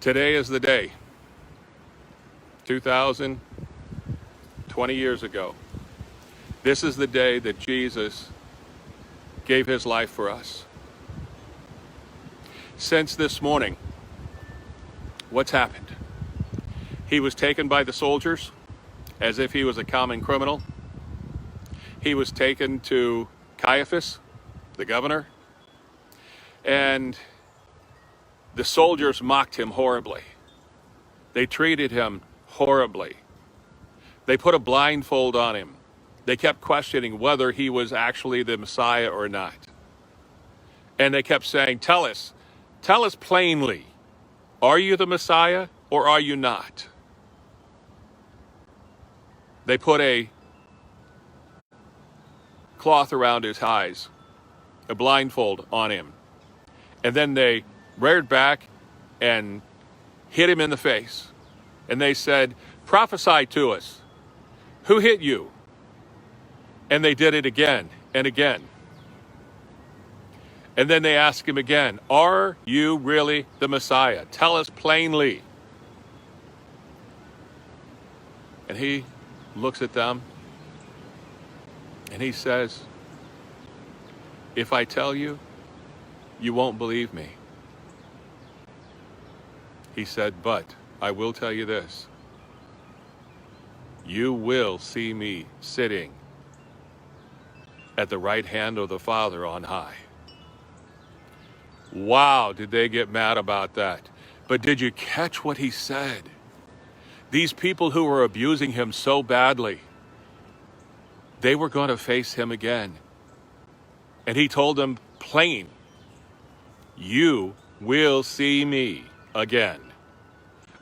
Today is the day. 2020 years ago. This is the day that Jesus gave his life for us. Since this morning, what's happened? He was taken by the soldiers as if he was a common criminal. He was taken to Caiaphas, the governor, and the soldiers mocked him horribly. They treated him horribly. They put a blindfold on him. They kept questioning whether he was actually the Messiah or not. And they kept saying, tell us plainly, are you the Messiah or are you not? They put a cloth around his eyes, a blindfold on him. And then they reared back and hit him in the face. And they said, prophesy to us. Who hit you? And they did it again and again. And then they asked him again, are you really the Messiah? Tell us plainly. And he looks at them and he says, if I tell you, you won't believe me. He said, but I will tell you this. You will see me sitting at the right hand of the Father on high. Wow, did they get mad about that? But did you catch what he said? These people who were abusing him so badly, they were going to face him again. And he told them plain, you will see me again.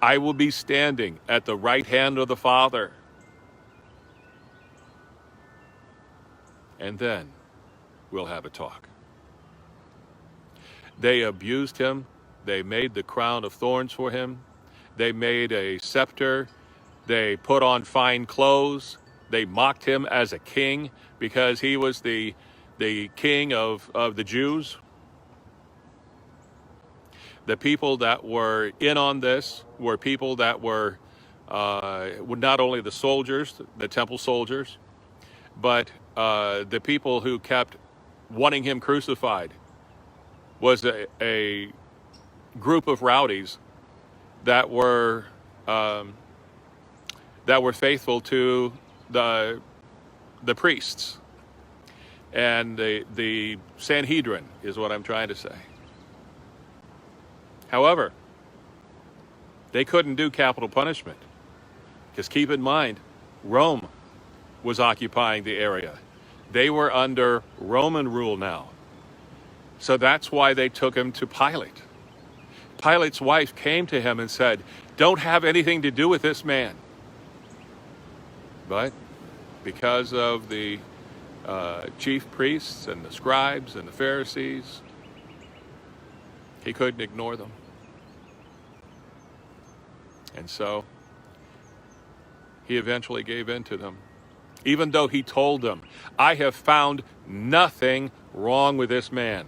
I will be standing at the right hand of the Father. And then we'll have a talk. They abused him. They made the crown of thorns for him. They made a scepter. They put on fine clothes. They mocked him as a king because he was the king of the Jews. The people that were in on this were people that were not only the soldiers, the temple soldiers, but the people who kept wanting him crucified was a group of rowdies that were faithful to the priests and the Sanhedrin is what I'm trying to say. However, they couldn't do capital punishment because keep in mind, Rome was occupying the area. They were under Roman rule now. So that's why they took him to Pilate. Pilate's wife came to him and said, don't have anything to do with this man. But because of the chief priests and the scribes and the Pharisees, he couldn't ignore them. And so he eventually gave in to them. Even though he told them, I have found nothing wrong with this man.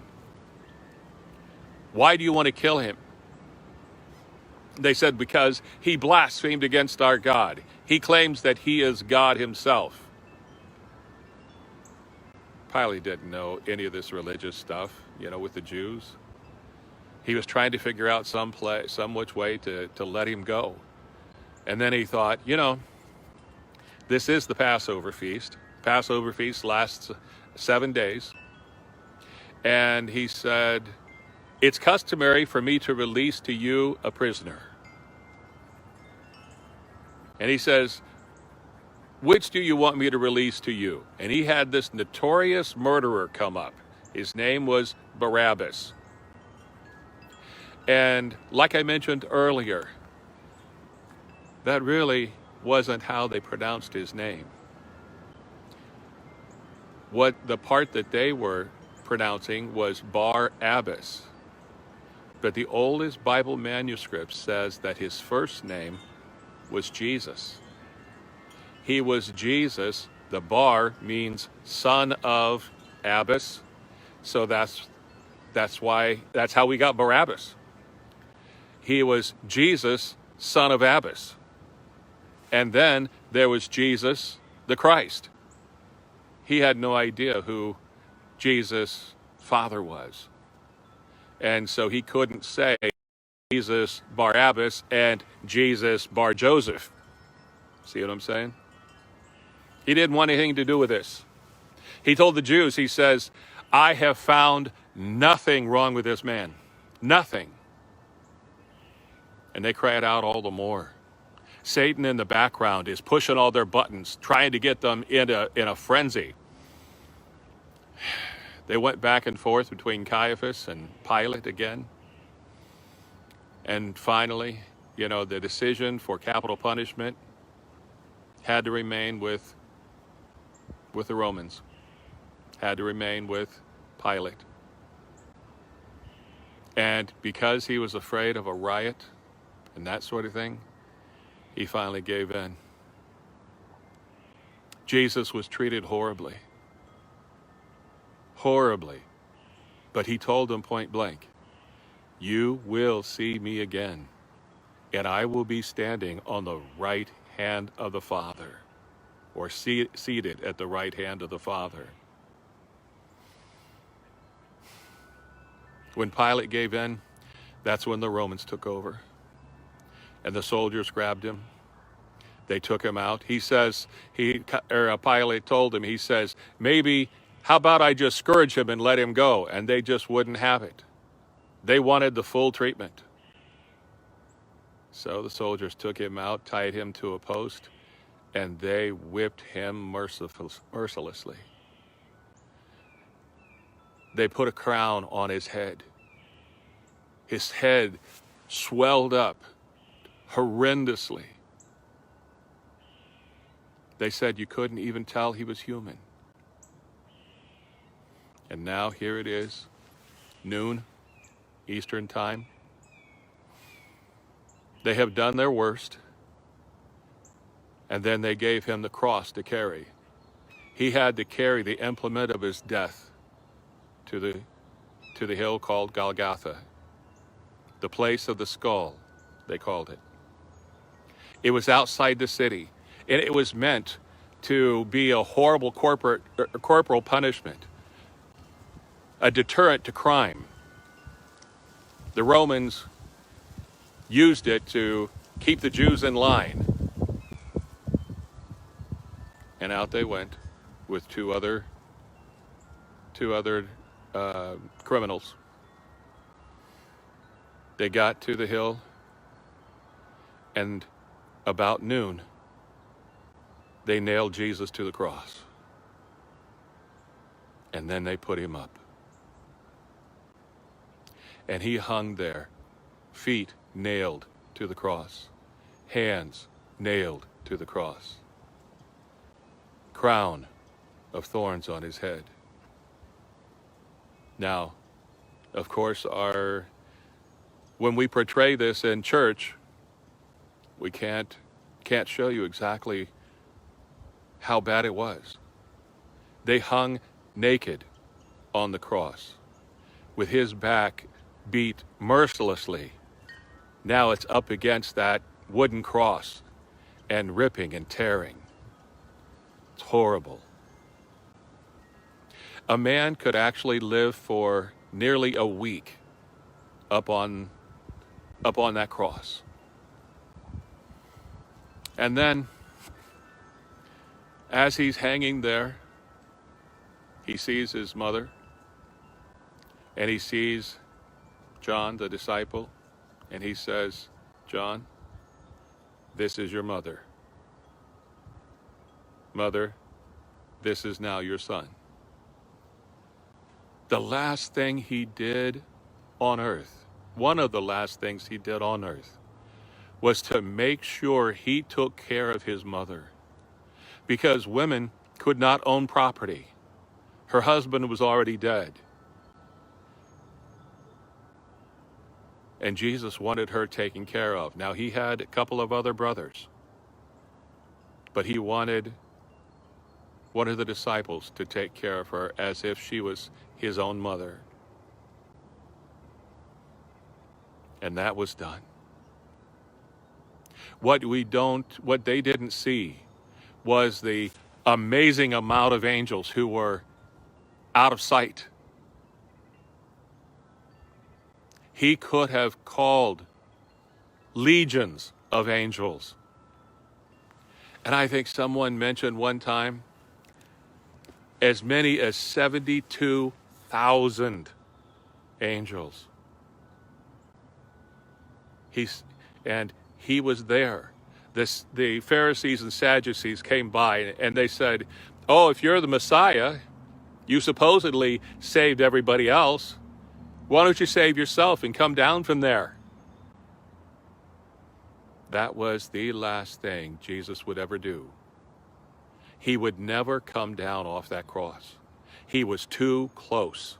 Why do you want to kill him? They said, because he blasphemed against our God. He claims that he is God himself. Pilate didn't know any of this religious stuff, with the Jews. He was trying to figure out some which way to let him go. And then he thought, this is the Passover feast. Passover feast lasts 7 days. And he said, it's customary for me to release to you a prisoner. And he says, which do you want me to release to you? And he had this notorious murderer come up. His name was Barabbas. And like I mentioned earlier, that really wasn't how they pronounced his name. What the part that they were pronouncing was Bar-Abbas. But the oldest Bible manuscript says that his first name was Jesus. He was Jesus. The Bar means son of Abbas. So that's how we got Barabbas. He was Jesus, son of Abbas. And then there was Jesus, the Christ. He had no idea who Jesus' father was. And so he couldn't say Jesus bar Abbas and Jesus bar Joseph. See what I'm saying? He didn't want anything to do with this. He told the Jews, he says, I have found nothing wrong with this man. Nothing. And they cried out all the more. Satan in the background is pushing all their buttons, trying to get them in a frenzy. They went back and forth between Caiaphas and Pilate again. And finally, the decision for capital punishment had to remain with the Romans, had to remain with Pilate. And because he was afraid of a riot and that sort of thing, he finally gave in. Jesus was treated horribly. Horribly. But he told them point blank, you will see me again, and I will be standing on the right hand of the Father, or seated at the right hand of the Father. When Pilate gave in, that's when the Romans took over. And the soldiers grabbed him. They took him out. He says, Pilate told him, he says, maybe, how about I just scourge him and let him go? And they just wouldn't have it. They wanted the full treatment. So the soldiers took him out, tied him to a post, and they whipped him mercilessly. They put a crown on his head. His head swelled up horrendously. They said you couldn't even tell he was human. And now here it is, noon, Eastern time. They have done their worst, and then they gave him the cross to carry. He had to carry the implement of his death to the hill called Golgotha, the place of the skull, they called it. It was outside the city, and it was meant to be a horrible corporal punishment, a deterrent to crime. The Romans used it to keep the Jews in line. And out they went with two other criminals. They got to the hill, and about noon, they nailed Jesus to the cross. And then they put him up. And he hung there, feet nailed to the cross, hands nailed to the cross, crown of thorns on his head. Now, of course, when we portray this in church, we can't show you exactly how bad it was. They hung naked on the cross with his back beat mercilessly. Now it's up against that wooden cross and ripping and tearing. It's horrible. A man could actually live for nearly a week up on that cross. And then, as he's hanging there, he sees his mother, and he sees John, the disciple, and he says, John, this is your mother. Mother, this is now your son. The last thing he did on earth, one of the last things he did on earth, was to make sure he took care of his mother. Because women could not own property. Her husband was already dead. And Jesus wanted her taken care of. Now, he had a couple of other brothers, but he wanted one of the disciples to take care of her as if she was his own mother. And that was done. What they didn't see was the amazing amount of angels who were out of sight. He could have called legions of angels. And I think someone mentioned one time as many as 72,000 angels. He was there. The Pharisees and Sadducees came by and they said, "Oh, if you're the Messiah, you supposedly saved everybody else. Why don't you save yourself and come down from there?" That was the last thing Jesus would ever do. He would never come down off that cross. He was too close.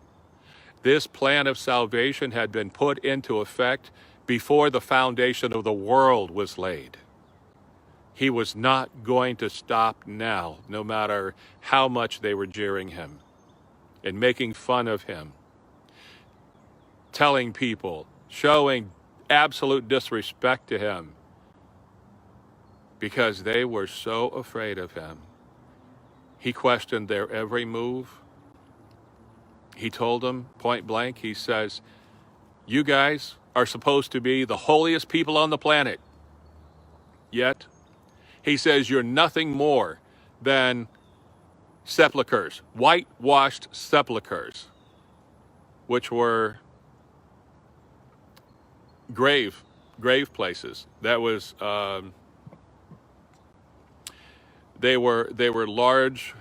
This plan of salvation had been put into effect before the foundation of the world was laid. He was not going to stop now, no matter how much they were jeering him and making fun of him, telling people, showing absolute disrespect to him, because they were so afraid of him. He questioned their every move. He told them point blank, he says, "You guys are supposed to be the holiest people on the planet. Yet," he says, "you're nothing more than sepulchres, whitewashed sepulchres," which were grave places. That was they were large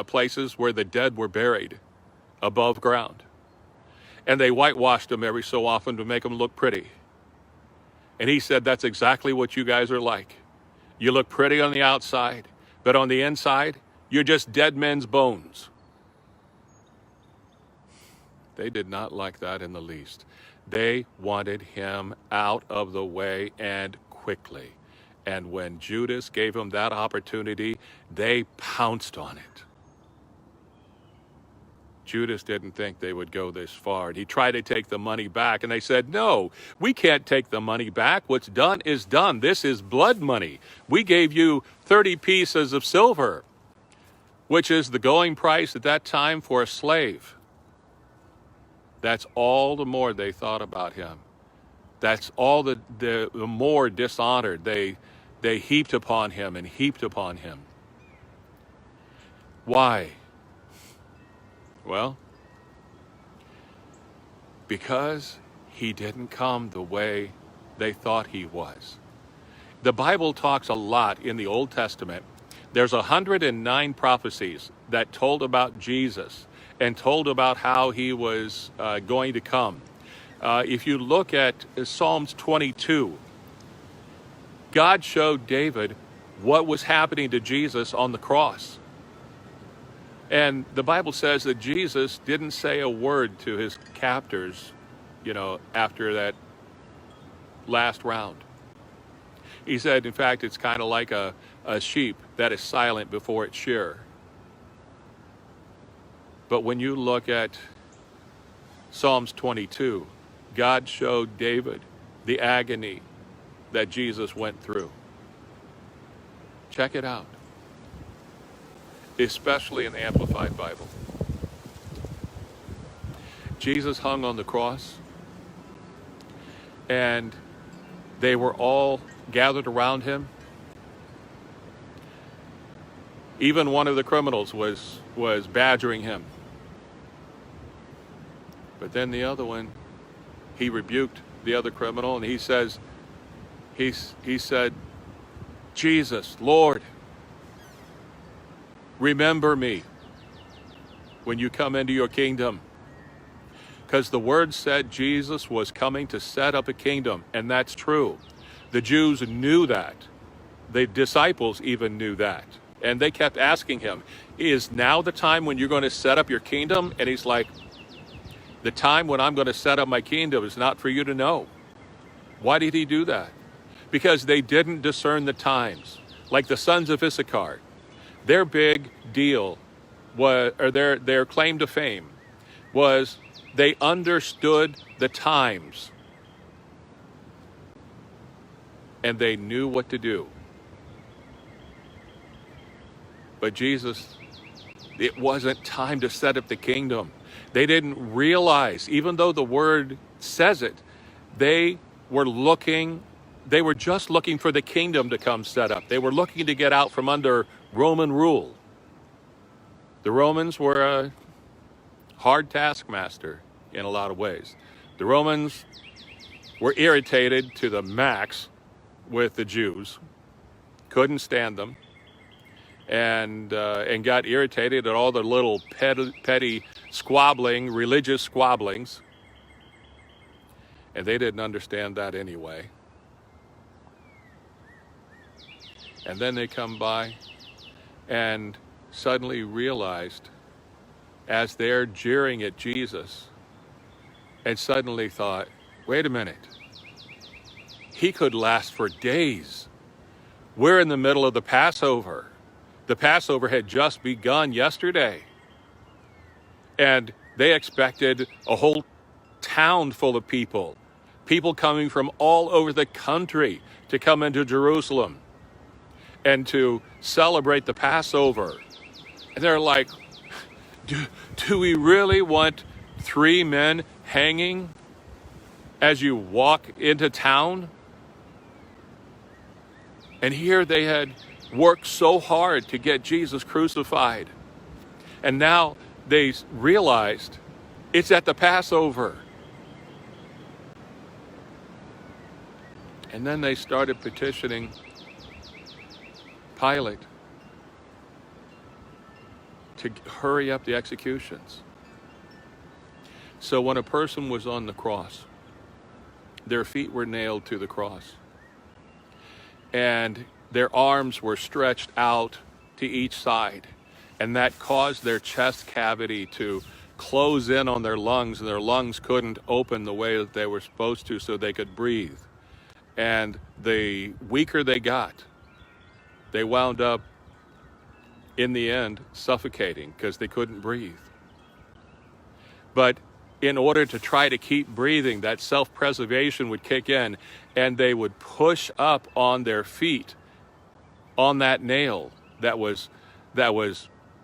places where the dead were buried above ground, and they whitewashed them every so often to make them look pretty. And he said, "That's exactly what you guys are like. You look pretty on the outside, but on the inside, you're just dead men's bones." They did not like that in the least. They wanted him out of the way, and quickly. And when Judas gave him that opportunity, they pounced on it. Judas didn't think they would go this far. And he tried to take the money back, and they said, "No, we can't take the money back. What's done is done. This is blood money. We gave you 30 pieces of silver, which is the going price at that time for a slave." That's all the more they thought about him. That's all the more dishonored they heaped upon him and heaped upon him. Why? Well, because he didn't come the way they thought he was. The Bible talks a lot in the Old Testament. There's 109 prophecies that told about Jesus and told about how he was going to come. If you look at Psalms 22, God showed David what was happening to Jesus on the cross. And the Bible says that Jesus didn't say a word to his captors, after that last round. He said, in fact, it's kind of like a sheep that is silent before its shearer. But when you look at Psalms 22, God showed David the agony that Jesus went through. Check it out, especially in the Amplified Bible. Jesus hung on the cross, and they were all gathered around him. Even one of the criminals was badgering him. But then the other one, he rebuked the other criminal, and he said, "Jesus, Lord, remember me when you come into your kingdom." Because the word said Jesus was coming to set up a kingdom, and that's true. The Jews knew that. The disciples even knew that. And they kept asking him, "Is now the time when you're going to set up your kingdom?" And he's like, "The time when I'm going to set up my kingdom is not for you to know." Why did he do that? Because they didn't discern the times. Like the sons of Issachar, their big deal was, or their claim to fame was, they understood the times. and they knew what to do. But Jesus, it wasn't time to set up the kingdom. They didn't realize, even though the word says it, they were just looking for the kingdom to come set up. They were looking to get out from under Roman rule. The Romans were a hard taskmaster in a lot of ways. The Romans were irritated to the max with the Jews, couldn't stand them, and got irritated at all the little petty squabbling, religious squabblings. And they didn't understand that anyway. And then they come by and suddenly realized, as they're jeering at Jesus, and suddenly thought, wait a minute, he could last for days. We're in the middle of the Passover. The Passover had just begun yesterday. And they expected a whole town full of people coming from all over the country to come into Jerusalem and to celebrate the Passover. And they're like, do we really want 3 men hanging as you walk into town? And here they had worked so hard to get Jesus crucified. And now they realized it's at the Passover. And then they started petitioning Pilate to hurry up the executions. So when a person was on the cross, their feet were nailed to the cross, and their arms were stretched out to each side, and that caused their chest cavity to close in on their lungs, and their lungs couldn't open the way that they were supposed to so they could breathe. And the weaker they got, they wound up, in the end, suffocating because they couldn't breathe. But in order to try to keep breathing, that self-preservation would kick in, and they would push up on their feet on that nail that was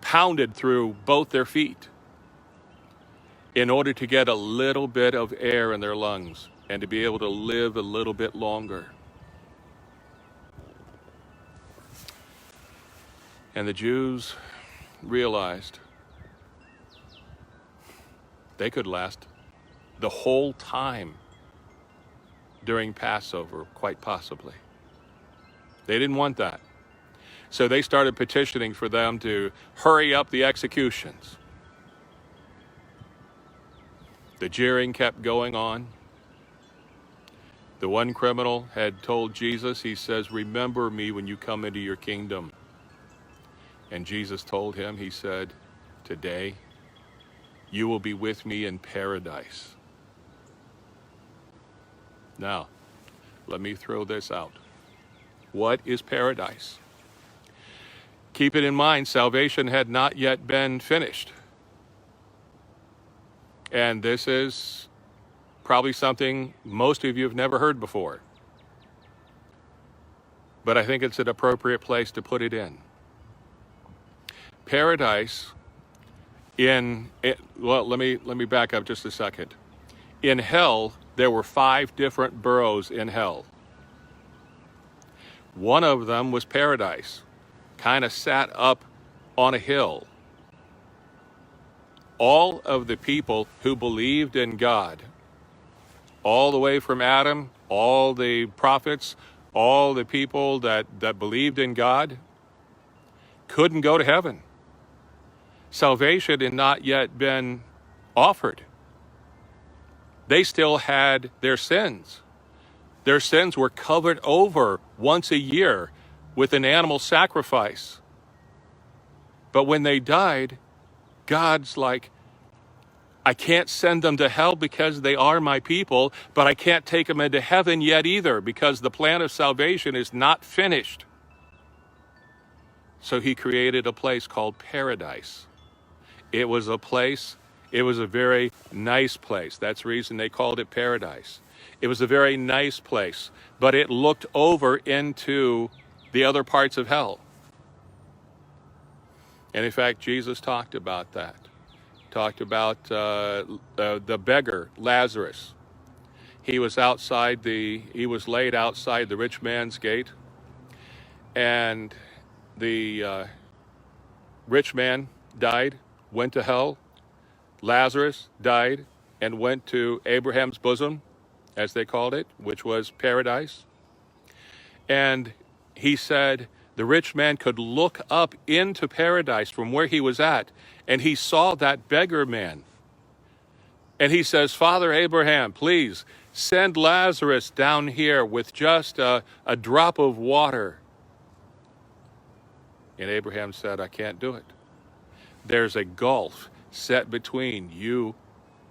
pounded through both their feet in order to get a little bit of air in their lungs and to be able to live a little bit longer. And the Jews realized they could last the whole time during Passover, quite possibly. They didn't want that. So they started petitioning for them to hurry up the executions. The jeering kept going on. The one criminal had told Jesus, he says, "Remember me when you come into your kingdom." And Jesus told him, he said, "Today you will be with me in paradise." Now, let me throw this out. What is paradise? Keep it in mind, salvation had not yet been finished. And this is probably something most of you have never heard before. But I think it's an appropriate place to put it in. Paradise well, let me back up just a second. In hell, there were 5 different boroughs in hell. One of them was paradise, kind of sat up on a hill. All of the people who believed in God, all the way from Adam, all the prophets, all the people that believed in God, couldn't go to heaven. Salvation had not yet been offered. They still had their sins. Their sins were covered over once a year with an animal sacrifice. But when they died, God's like, I can't send them to hell because they are my people, but I can't take them into heaven yet either because the plan of salvation is not finished. So he created a place called paradise. It was a very nice place. That's the reason they called it paradise. It was a very nice place, but it looked over into the other parts of hell. And in fact, Jesus talked about that. Talked about the beggar, Lazarus. He was laid outside the rich man's gate, and the rich man died, went to hell. Lazarus died and went to Abraham's bosom, as they called it, which was paradise. And he said the rich man could look up into paradise from where he was at, and he saw that beggar man. And he says, Father Abraham, please send Lazarus down here with just a drop of water. And Abraham said, I can't do it. There's a gulf set between you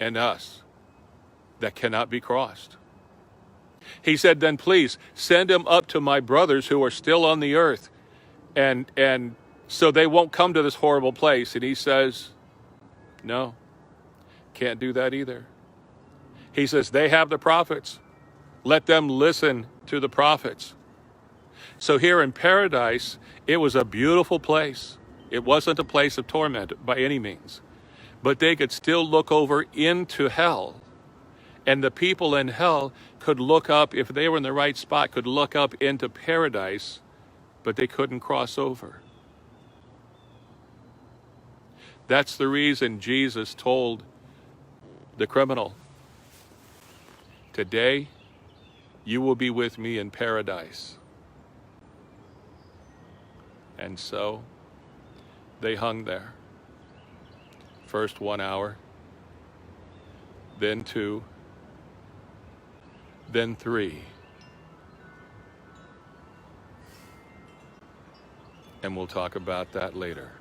and us that cannot be crossed. He said, then please send him up to my brothers who are still on the earth, and so they won't come to this horrible place. And he says, no, can't do that either. He says, they have the prophets. Let them listen to the prophets. So here in paradise, it was a beautiful place. It wasn't a place of torment by any means, but they could still look over into hell. And the people in hell could look up, if they were in the right spot, could look up into paradise, but they couldn't cross over. That's the reason Jesus told the criminal, today you will be with me in paradise. And so they hung there. First 1 hour, then 2, then 3. And we'll talk about that later.